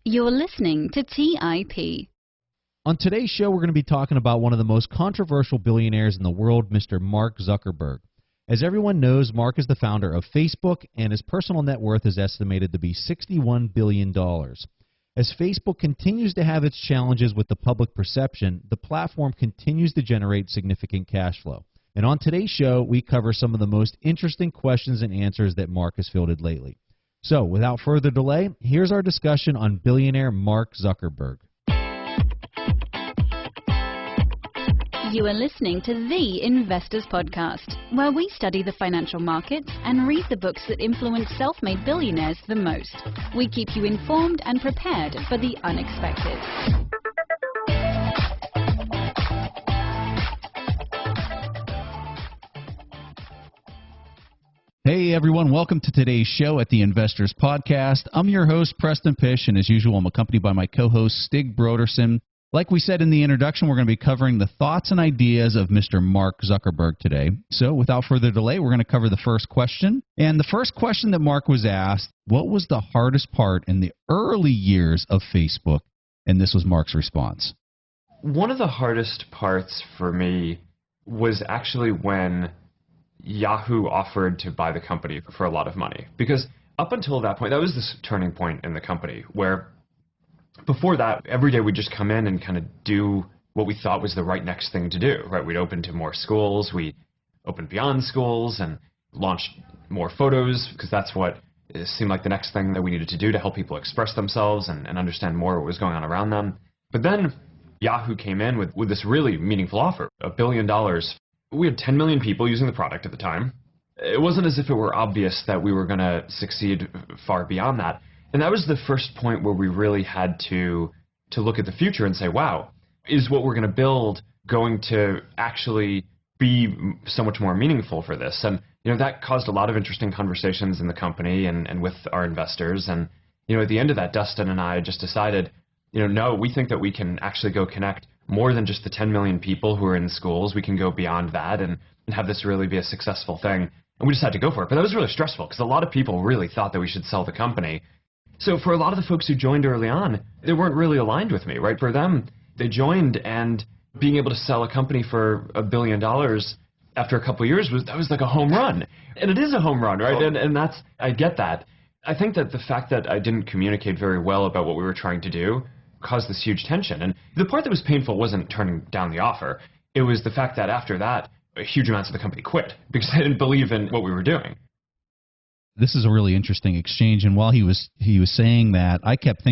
You're listening to TIP. On today's show, we're going to be talking about one of the most controversial billionaires in the world, Mr. Mark Zuckerberg. As everyone knows, Mark is the founder of Facebook, and his personal net worth is estimated to be $61 billion. As Facebook continues to have its challenges with the public perception, the platform continues to generate significant cash flow. And on today's show, we cover some of the most interesting questions and answers that Mark has fielded lately. So, without further delay, here's our discussion on billionaire Mark Zuckerberg. You are listening to The Investors Podcast, where we study the financial markets and read the books that influence self-made billionaires the most. We keep you informed and prepared for the unexpected. Hey everyone, welcome to today's show at the Investors Podcast. I'm your host, Preston Pish, and as usual, I'm accompanied by my co-host, Stig Broderson. Like we said in the introduction, we're going to be covering the thoughts and ideas of Mr. Mark Zuckerberg today. So without further delay, we're going to cover the first question. And the first question that Mark was asked, what was the hardest part in the early years of Facebook? And this was Mark's response. One of the hardest parts for me was actually when Yahoo offered to buy the company for a lot of money. Because up until that point, that was this turning point in the company where before that, every day we'd just come in and kind of do what we thought was the right next thing to do, right? We'd open to more schools, we opened beyond schools and launched more photos because that's what it seemed like the next thing that we needed to do to help people express themselves and understand more what was going on around them. But then Yahoo came in with this really meaningful offer, $1 billion. We had 10 million people using the product at the time. It wasn't as if it were obvious that we were going to succeed far beyond that. And that was the first point where we really had to look at the future and say, wow, is what we're going to build going to actually be so much more meaningful for this? And, that caused a lot of interesting conversations in the company and with our investors. And, at the end of that, Dustin and I just decided, no, we think that we can actually go connect more than just the 10 million people who are in schools. We can go beyond that and have this really be a successful thing. And we decided to go for it. But that was really stressful because a lot of people really thought that we should sell the company. So for a lot of the folks who joined early on, they weren't really aligned with me, right? For them, they joined, and being able to sell a company for $1 billion after a couple of years was like a home run. And it is a home run, right? And that's, I get that. I think that the fact that I didn't communicate very well about what we were trying to do caused this huge tension. And the part that was painful wasn't turning down the offer. It was the fact that after that, huge amounts of the company quit because they didn't believe in what we were doing. This is a really interesting exchange, and while he was saying that, I kept thinking